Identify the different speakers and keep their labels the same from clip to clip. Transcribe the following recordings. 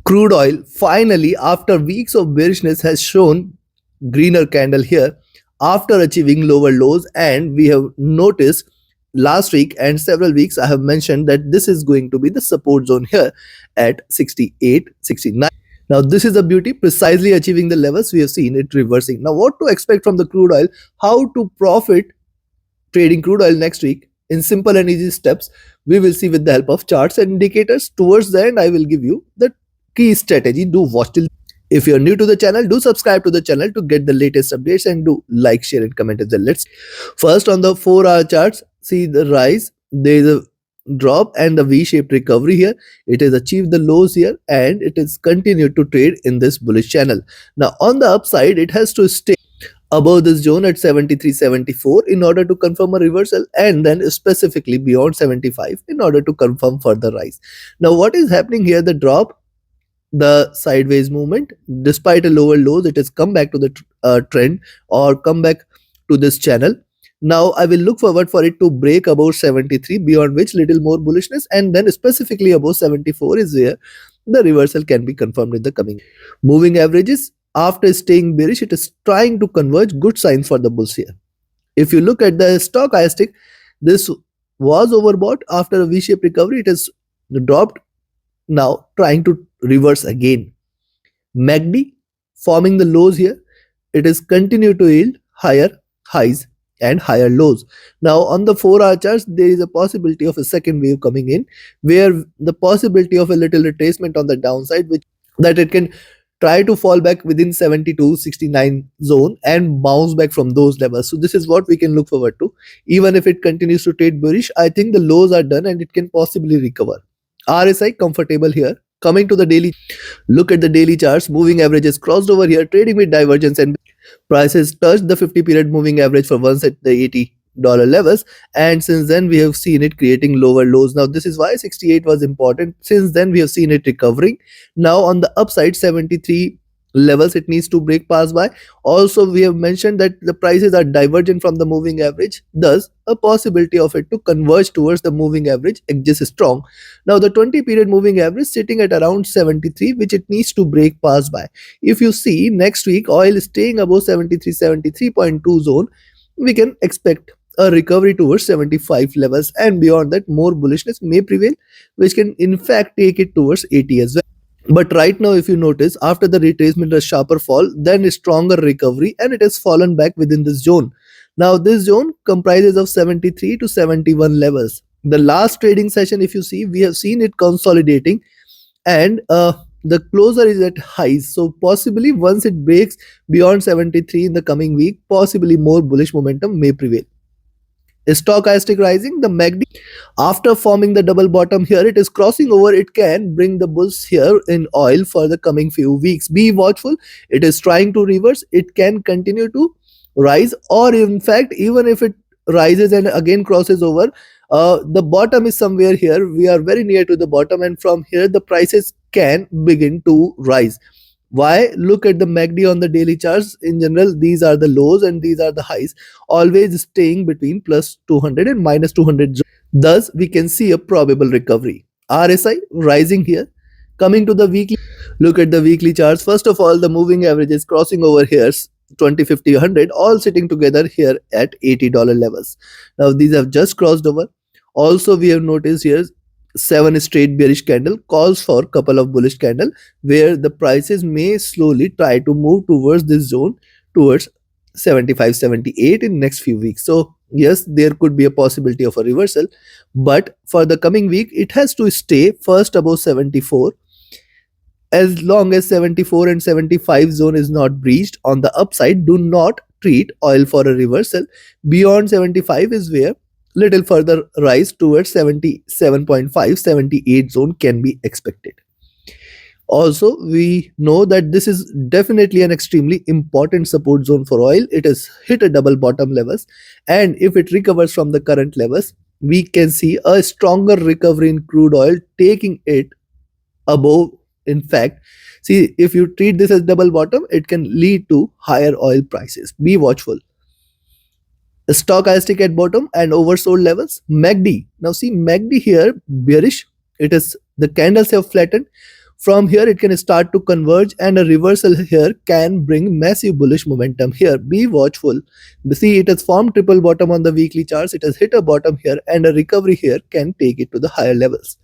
Speaker 1: Crude oil finally, after weeks of bearishness, has shown greener candle here after achieving lower lows, and we have noticed last week and several weeks I have mentioned that this is going to be the support zone here at 68, 69. Now this is the beauty, precisely achieving the levels we have seen it reversing. Now what to expect from the crude oil, how to profit trading crude oil next week in simple and easy steps, we will see with the help of charts and indicators. Towards the end I will give you the key strategy. Do watch till. If you're new to the channel, do subscribe to the channel to get the latest updates, and do like, share and comment as well. Let's first on the 4-hour charts see the rise. There is a drop and the V-shaped recovery here. It has achieved the lows here and it is continued to trade in this bullish channel. Now on the upside, it has to stay above this zone at 73.74 in order to confirm a reversal, and then specifically beyond 75 in order to confirm further rise. Now what is happening here, the drop, the sideways movement, despite a lower lows, it has come back to the trend or come back to this channel. Now I will look forward for it to break above 73, beyond which little more bullishness, and then specifically above 74 is where the reversal can be confirmed in the coming. Moving averages, after staying bearish, it is trying to converge, good signs for the bulls here. If you look at the stochastic, this was overbought. After a V-shaped recovery, it has dropped, now trying to reverse again. MACD forming the lows here, it has continued to yield higher highs and higher lows. Now on the 4-hour charts, there is a possibility of a second wave coming in, where the possibility of a little retracement on the downside, which that it can try to fall back within 72-69 zone and bounce back from those levels. So this is what we can look forward to. Even if it continues to trade bearish, I think the lows are done and it can possibly recover. RSI comfortable here. Coming to the daily, look at the daily charts. Moving averages crossed over here, trading with divergence, and prices touched the 50-period moving average for once at the $80 levels, and since then we have seen it creating lower lows. Now this is why 68 was important. Since then we have seen it recovering. Now on the upside, 73 levels it needs to break past by. Also we have mentioned that the prices are divergent from the moving average, thus a possibility of it to converge towards the moving average exists strong. Now the 20-period moving average sitting at around 73, which it needs to break past by. If you see next week oil is staying above 73, 73.2 zone, we can expect a recovery towards 75 levels, and beyond that more bullishness may prevail, which can in fact take it towards 80 as well. But right now, if you notice, after the retracement, a sharper fall, then a stronger recovery, and it has fallen back within this zone. Now this zone comprises of 73 to 71 levels. The last trading session, if you see, we have seen it consolidating, and the closer is at highs. So possibly once it breaks beyond 73 in the coming week, possibly more bullish momentum may prevail. Stochastic rising, the MACD, after forming the double bottom here, it is crossing over. It can bring the bulls here in oil for the coming few weeks. Be watchful. It is trying to reverse. It can continue to rise, or in fact even if it rises and again crosses over, the bottom is somewhere here. We are very near to the bottom, and from here the prices can begin to rise. Why? Look at the MACD on the daily charts. In general, these are the lows and these are the highs, always staying between plus 200 and minus 200. Thus, we can see a probable recovery. RSI rising here. Coming to the weekly, look at the weekly charts. First of all, the moving average is crossing over here, 20, 50, 100, all sitting together here at $80 levels. Now, these have just crossed over. Also, we have noticed here 7 straight bearish candle calls for a couple of bullish candle, where the prices may slowly try to move towards this zone, towards 75, 78 in next few weeks. So yes, there could be a possibility of a reversal, but for the coming week it has to stay first above 74. As long as 74 and 75 zone is not breached on the upside, do not treat oil for a reversal. Beyond 75 is where little further rise towards 77.5, 78 zone can be expected. Also, we know that this is definitely an extremely important support zone for oil. It has hit a double bottom levels, and if it recovers from the current levels, we can see a stronger recovery in crude oil, taking it above. In fact, see, if you treat this as double bottom, it can lead to higher oil prices. Be watchful. Stochastic at bottom and oversold levels. MACD, now see MACD here bearish. It is, the candles have flattened. From here, it can start to converge, and a reversal here can bring massive bullish momentum here. Be watchful. See, it has formed triple bottom on the weekly charts. It has hit a bottom here, and a recovery here can take it to the higher levels.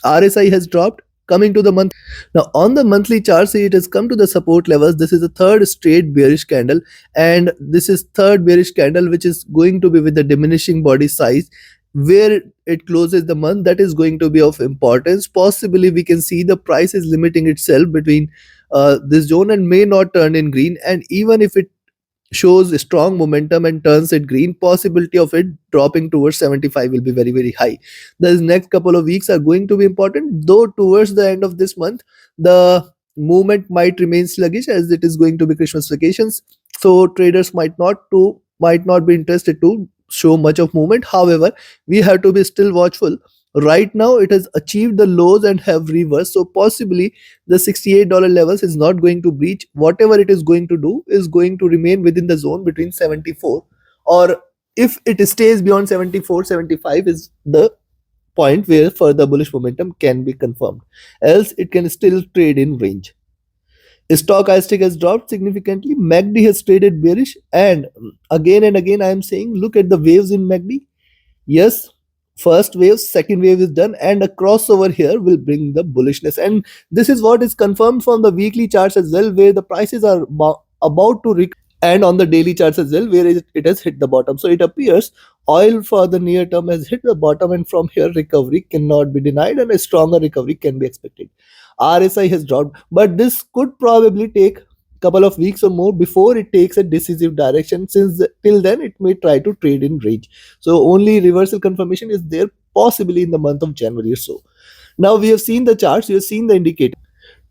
Speaker 1: RSI has dropped. Coming to the month now on the monthly chart, see, it has come to the support levels. This is the third straight bearish candle, and this is third bearish candle which is going to be with the diminishing body size. Where it closes the month, that is going to be of importance. Possibly we can see the price is limiting itself between this zone and may not turn in green, and even if it shows strong momentum and turns it green, possibility of it dropping towards 75 will be very very high. The next couple of weeks are going to be important, though towards the end of this month the movement might remain sluggish as it is going to be Christmas vacations, so traders might not be interested to show much of movement. However, we have to be still watchful. Right now it has achieved the lows and have reversed, so possibly the $68 levels is not going to breach. Whatever it is going to do is going to remain within the zone between 74, or if it stays beyond 74, 75 is the point where further bullish momentum can be confirmed, else it can still trade in range. Stochastic has dropped significantly. MACD has traded bearish, and again I am saying, look at the waves in MACD. Yes, first wave, second wave is done, and a crossover here will bring the bullishness, and this is what is confirmed from the weekly charts as well, where the prices are about to recover, and on the daily charts as well, where it has hit the bottom. So it appears oil for the near term has hit the bottom, and from here recovery cannot be denied, and a stronger recovery can be expected. RSI has dropped, but this could probably take couple of weeks or more before it takes a decisive direction, since till then it may try to trade in range. So only reversal confirmation is there possibly in the month of January or so. Now we have seen the charts, we have seen the indicator.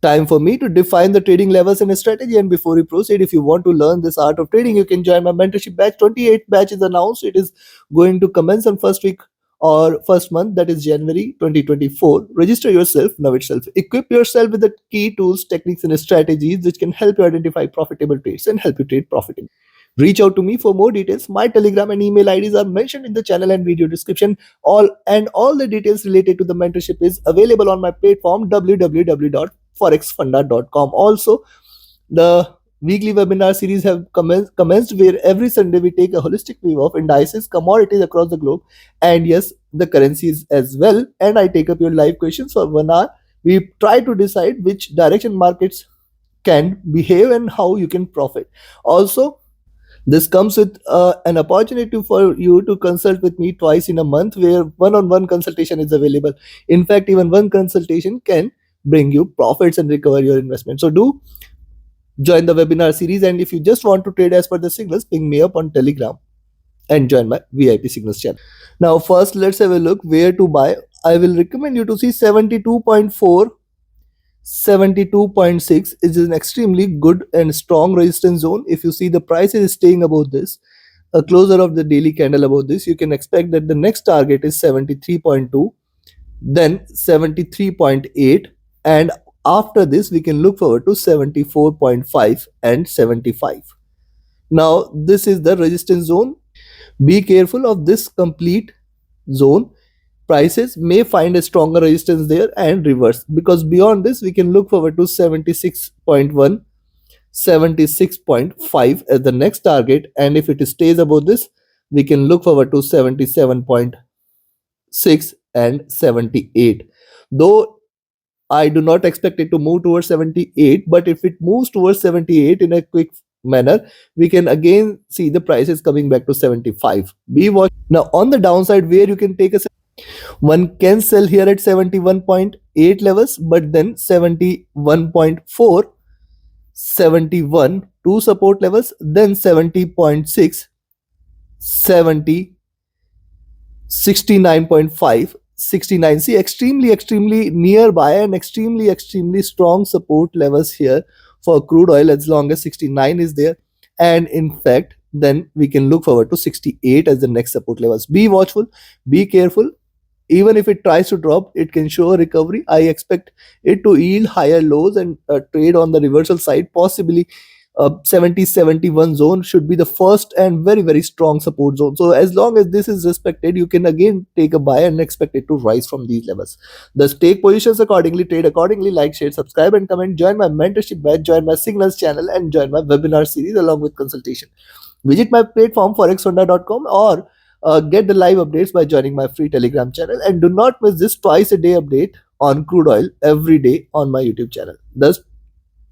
Speaker 1: Time for me to define the trading levels and strategy. And before we proceed, if you want to learn this art of trading, you can join my mentorship batch. 28 batch is announced. It is going to commence on first week or first month, that is January 2024. Register yourself now itself. Equip yourself with the key tools, techniques, and strategies which can help you identify profitable trades and help you trade profitably. Reach out to me for more details. My Telegram and email IDs are mentioned in the channel and video description. All the details related to the mentorship is available on my platform www.forexfunda.com. Also, the weekly webinar series have commenced, where every Sunday we take a holistic view of indices, commodities across the globe, and yes, the currencies as well. And I take up your live questions for 1 hour. We try to decide which direction markets can behave and how you can profit. Also, this comes with an opportunity for you to consult with me twice in a month, where one-on-one consultation is available. In fact, even one consultation can bring you profits and recover your investment. So do join the webinar series, and if you just want to trade as per the signals, ping me up on Telegram and join my VIP signals channel. Now first let's have a look where to buy. I will recommend you to see 72.4, 72.6 is an extremely good and strong resistance zone. If you see the price is staying above this, a closer of the daily candle above this, you can expect that the next target is 73.2, then 73.8, and after this we can look forward to 74.5 and 75. Now this is the resistance zone. Be careful of this complete zone. Prices may find a stronger resistance there and reverse, because beyond this we can look forward to 76.1, 76.5 as the next target, and if it stays above this we can look forward to 77.6 and 78. Though I do not expect it to move towards 78, but if it moves towards 78 in a quick manner, we can again see the prices coming back to 75. Be watch. Now on the downside, where you can take a, one can sell here at 71.8 levels, but then 71.4, 71 two support levels, then 70.6, 70, 69.5, 69. See, extremely nearby and extremely strong support levels here for crude oil, as long as 69 is there. And in fact, then we can look forward to 68 as the next support levels. Be watchful, be careful. Even if it tries to drop, it can show a recovery. I expect it to yield higher lows and trade on the reversal side, possibly 70-71 zone should be the first and very very strong support zone. So as long as this is respected, you can again take a buy and expect it to rise from these levels. Thus take positions accordingly, trade accordingly. Like, share, subscribe and comment. Join my mentorship batch, join my signals channel, and join my webinar series along with consultation. Visit my platform forexhonda.com, or get the live updates by joining my free Telegram channel. And do not miss this twice a day update on crude oil every day on my YouTube channel. Thus,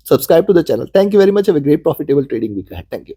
Speaker 1: subscribe to the channel. Thank you very much. Have a great profitable trading week ahead. Thank you.